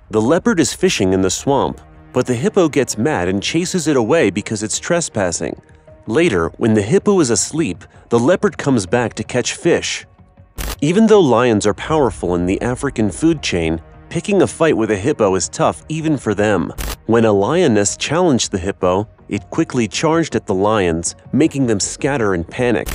The leopard is fishing in the swamp, but the hippo gets mad and chases it away because it's trespassing. Later, when the hippo is asleep, the leopard comes back to catch fish. Even though lions are powerful in the African food chain, picking a fight with a hippo is tough even for them. When a lioness challenged the hippo, it quickly charged at the lions, making them scatter and panic.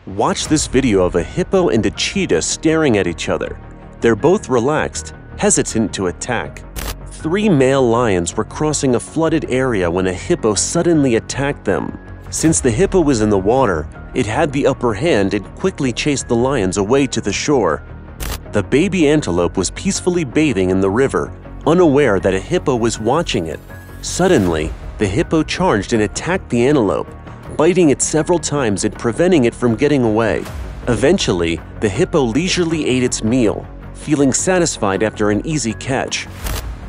Watch this video of a hippo and a cheetah staring at each other. They're both relaxed, hesitant to attack. 3 male lions were crossing a flooded area when a hippo suddenly attacked them. Since the hippo was in the water, it had the upper hand and quickly chased the lions away to the shore. The baby antelope was peacefully bathing in the river, unaware that a hippo was watching it. Suddenly, the hippo charged and attacked the antelope, biting it several times and preventing it from getting away. Eventually, the hippo leisurely ate its meal, feeling satisfied after an easy catch.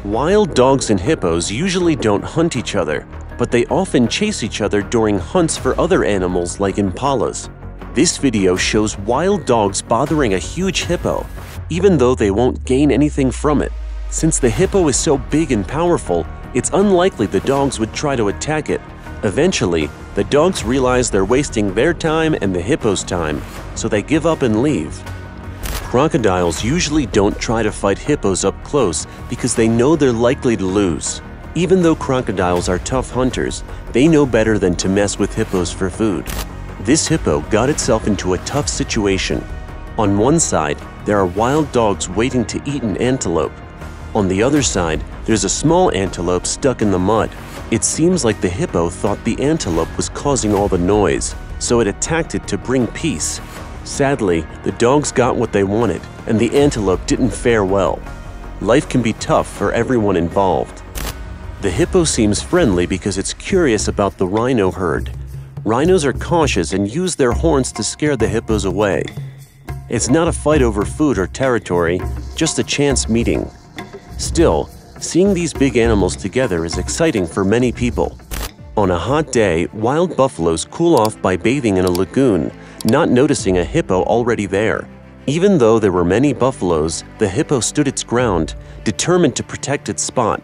Wild dogs and hippos usually don't hunt each other, but they often chase each other during hunts for other animals like impalas. This video shows wild dogs bothering a huge hippo, even though they won't gain anything from it. Since the hippo is so big and powerful, it's unlikely the dogs would try to attack it. Eventually, the dogs realize they're wasting their time and the hippo's time, so they give up and leave. Crocodiles usually don't try to fight hippos up close because they know they're likely to lose. Even though crocodiles are tough hunters, they know better than to mess with hippos for food. This hippo got itself into a tough situation. On one side, there are wild dogs waiting to eat an antelope. On the other side, there's a small antelope stuck in the mud. It seems like the hippo thought the antelope was causing all the noise, so it attacked it to bring peace. Sadly, the dogs got what they wanted, and the antelope didn't fare well. Life can be tough for everyone involved. The hippo seems friendly because it's curious about the rhino herd. Rhinos are cautious and use their horns to scare the hippos away. It's not a fight over food or territory, just a chance meeting. Still, seeing these big animals together is exciting for many people. On a hot day, wild buffaloes cool off by bathing in a lagoon, not noticing a hippo already there. Even though there were many buffaloes, the hippo stood its ground, determined to protect its spot.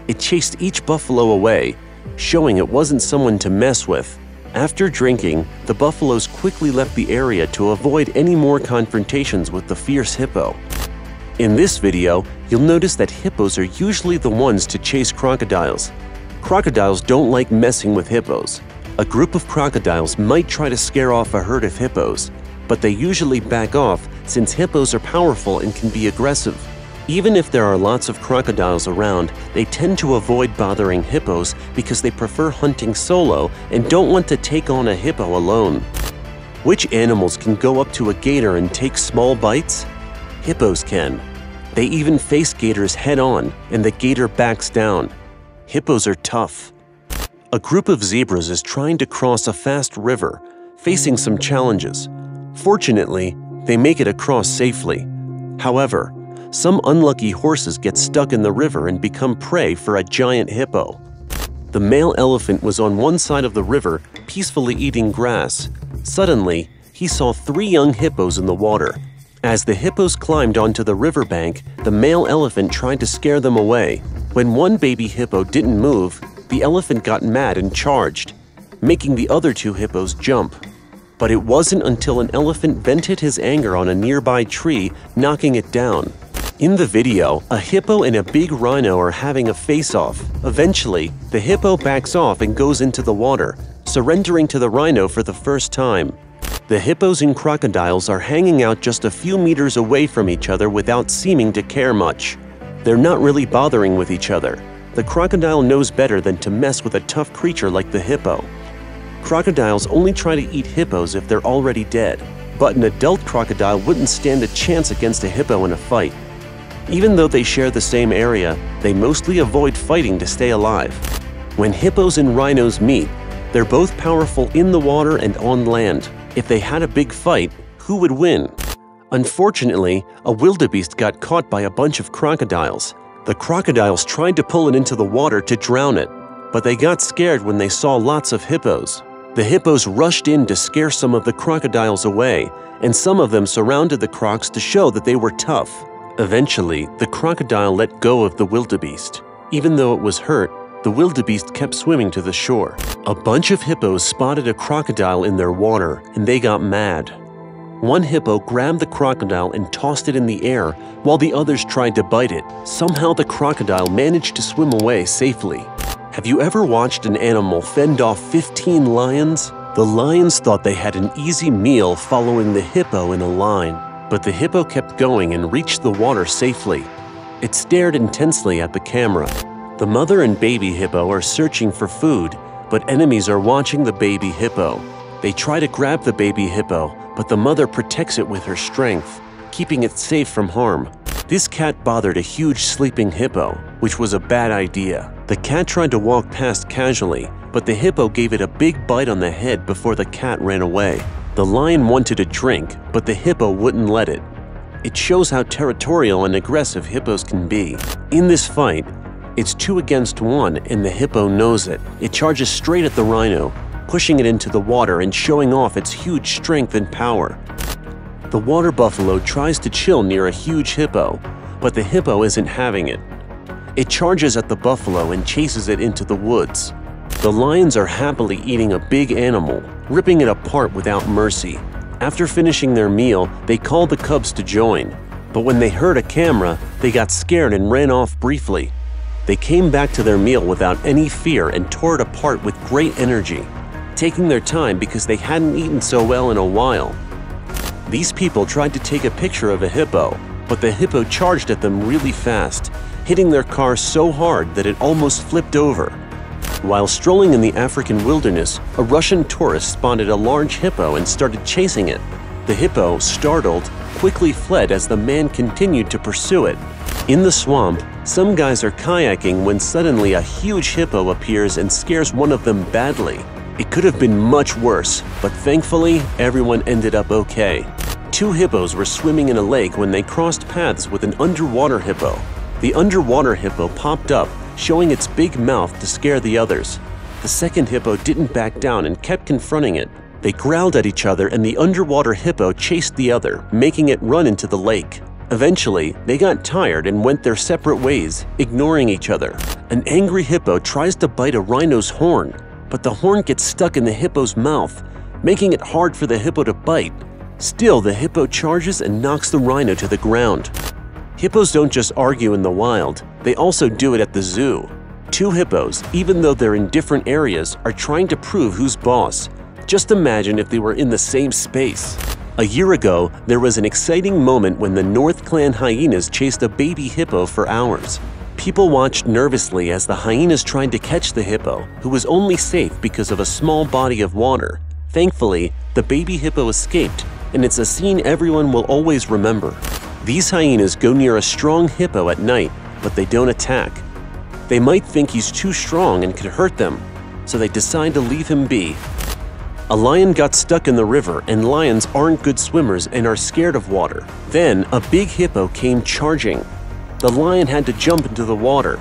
It chased each buffalo away, showing it wasn't someone to mess with. After drinking, the buffaloes quickly left the area to avoid any more confrontations with the fierce hippo. In this video, you'll notice that hippos are usually the ones to chase crocodiles. Crocodiles don't like messing with hippos. A group of crocodiles might try to scare off a herd of hippos, but they usually back off since hippos are powerful and can be aggressive. Even if there are lots of crocodiles around, they tend to avoid bothering hippos because they prefer hunting solo and don't want to take on a hippo alone. Which animals can go up to a gator and take small bites? Hippos can. They even face gators head-on, and the gator backs down. Hippos are tough. A group of zebras is trying to cross a fast river, facing some challenges. Fortunately, they make it across safely. However, some unlucky horses get stuck in the river and become prey for a giant hippo. The male elephant was on one side of the river, peacefully eating grass. Suddenly, he saw 3 young hippos in the water. As the hippos climbed onto the riverbank, the male elephant tried to scare them away. When one baby hippo didn't move, the elephant got mad and charged, making the other 2 hippos jump. But it wasn't until an elephant vented his anger on a nearby tree, knocking it down. In the video, a hippo and a big rhino are having a face-off. Eventually, the hippo backs off and goes into the water, surrendering to the rhino for the first time. The hippos and crocodiles are hanging out just a few meters away from each other without seeming to care much. They're not really bothering with each other. The crocodile knows better than to mess with a tough creature like the hippo. Crocodiles only try to eat hippos if they're already dead, but an adult crocodile wouldn't stand a chance against a hippo in a fight. Even though they share the same area, they mostly avoid fighting to stay alive. When hippos and rhinos meet, they're both powerful in the water and on land. If they had a big fight, who would win? Unfortunately, a wildebeest got caught by a bunch of crocodiles. The crocodiles tried to pull it into the water to drown it, but they got scared when they saw lots of hippos. The hippos rushed in to scare some of the crocodiles away, and some of them surrounded the crocs to show that they were tough. Eventually, the crocodile let go of the wildebeest. Even though it was hurt, the wildebeest kept swimming to the shore. A bunch of hippos spotted a crocodile in their water, and they got mad. One hippo grabbed the crocodile and tossed it in the air, while the others tried to bite it. Somehow the crocodile managed to swim away safely. Have you ever watched an animal fend off 15 lions? The lions thought they had an easy meal following the hippo in a line, but the hippo kept going and reached the water safely. It stared intensely at the camera. The mother and baby hippo are searching for food, but enemies are watching the baby hippo. They try to grab the baby hippo, but the mother protects it with her strength, keeping it safe from harm. This cat bothered a huge sleeping hippo, which was a bad idea. The cat tried to walk past casually, but the hippo gave it a big bite on the head before the cat ran away. The lion wanted a drink, but the hippo wouldn't let it. It shows how territorial and aggressive hippos can be. In this fight, it's 2 against 1 and the hippo knows it. It charges straight at the rhino, pushing it into the water and showing off its huge strength and power. The water buffalo tries to chill near a huge hippo, but the hippo isn't having it. It charges at the buffalo and chases it into the woods. The lions are happily eating a big animal, ripping it apart without mercy. After finishing their meal, they called the cubs to join, but when they heard a camera, they got scared and ran off briefly. They came back to their meal without any fear and tore it apart with great energy, taking their time because they hadn't eaten so well in a while. These people tried to take a picture of a hippo, but the hippo charged at them really fast, hitting their car so hard that it almost flipped over. While strolling in the African wilderness, a Russian tourist spotted a large hippo and started chasing it. The hippo, startled, quickly fled as the man continued to pursue it. In the swamp, some guys are kayaking when suddenly a huge hippo appears and scares one of them badly. It could have been much worse, but thankfully, everyone ended up okay. 2 hippos were swimming in a lake when they crossed paths with an underwater hippo. The underwater hippo popped up, showing its big mouth to scare the others. The second hippo didn't back down and kept confronting it. They growled at each other and the underwater hippo chased the other, making it run into the lake. Eventually, they got tired and went their separate ways, ignoring each other. An angry hippo tries to bite a rhino's horn, but the horn gets stuck in the hippo's mouth, making it hard for the hippo to bite. Still, the hippo charges and knocks the rhino to the ground. Hippos don't just argue in the wild, they also do it at the zoo. 2 hippos, even though they're in different areas, are trying to prove who's boss. Just imagine if they were in the same space. A year ago, there was an exciting moment when the North Clan hyenas chased a baby hippo for hours. People watched nervously as the hyenas tried to catch the hippo, who was only safe because of a small body of water. Thankfully, the baby hippo escaped, and it's a scene everyone will always remember. These hyenas go near a strong hippo at night, but they don't attack. They might think he's too strong and could hurt them, so they decide to leave him be. A lion got stuck in the river, and lions aren't good swimmers and are scared of water. Then, a big hippo came charging. The lion had to jump into the water.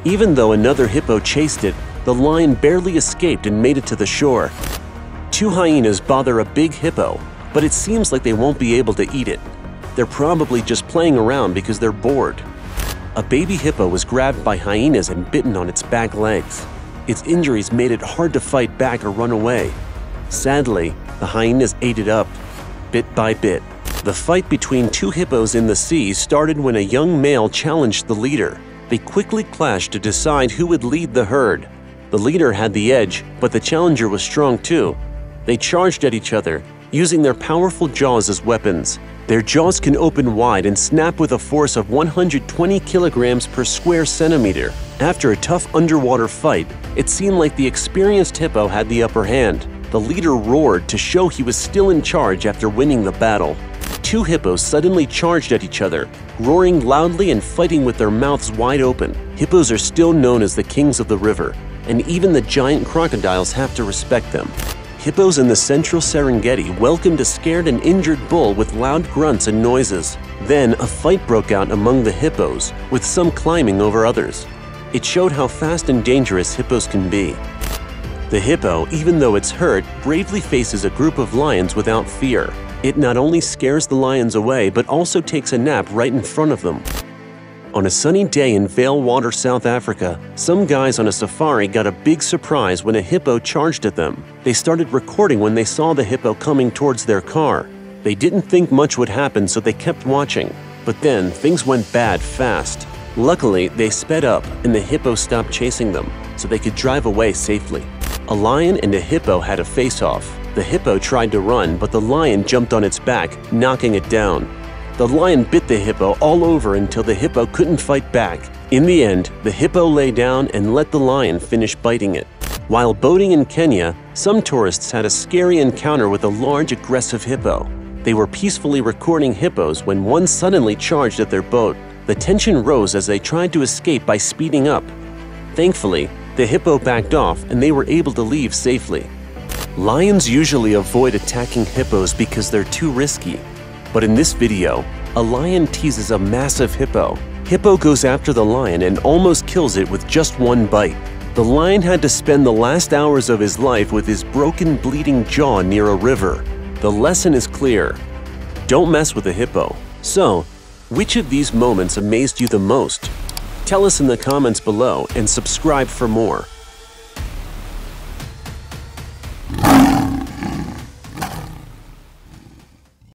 Even though another hippo chased it, the lion barely escaped and made it to the shore. 2 hyenas bother a big hippo, but it seems like they won't be able to eat it. They're probably just playing around because they're bored. A baby hippo was grabbed by hyenas and bitten on its back legs. Its injuries made it hard to fight back or run away. Sadly, the hyenas ate it up, bit by bit. The fight between 2 hippos in the sea started when a young male challenged the leader. They quickly clashed to decide who would lead the herd. The leader had the edge, but the challenger was strong too. They charged at each other, using their powerful jaws as weapons. Their jaws can open wide and snap with a force of 120 kilograms per square centimeter. After a tough underwater fight, it seemed like the experienced hippo had the upper hand. The leader roared to show he was still in charge after winning the battle. 2 hippos suddenly charged at each other, roaring loudly and fighting with their mouths wide open. Hippos are still known as the kings of the river, and even the giant crocodiles have to respect them. Hippos in the central Serengeti welcomed a scared and injured bull with loud grunts and noises. Then a fight broke out among the hippos, with some climbing over others. It showed how fast and dangerous hippos can be. The hippo, even though it's hurt, bravely faces a group of lions without fear. It not only scares the lions away, but also takes a nap right in front of them. On a sunny day in Vale Water, South Africa, some guys on a safari got a big surprise when a hippo charged at them. They started recording when they saw the hippo coming towards their car. They didn't think much would happen, so they kept watching. But then, things went bad fast. Luckily, they sped up and the hippo stopped chasing them, so they could drive away safely. A lion and a hippo had a face-off. The hippo tried to run, but the lion jumped on its back, knocking it down. The lion bit the hippo all over until the hippo couldn't fight back. In the end, the hippo lay down and let the lion finish biting it. While boating in Kenya, some tourists had a scary encounter with a large, aggressive hippo. They were peacefully recording hippos when one suddenly charged at their boat. The tension rose as they tried to escape by speeding up. Thankfully, the hippo backed off and they were able to leave safely. Lions usually avoid attacking hippos because they're too risky. But in this video, a lion teases a massive hippo. Hippo goes after the lion and almost kills it with just one bite. The lion had to spend the last hours of his life with his broken, bleeding jaw near a river. The lesson is clear: don't mess with a hippo. So, which of these moments amazed you the most? Tell us in the comments below and subscribe for more.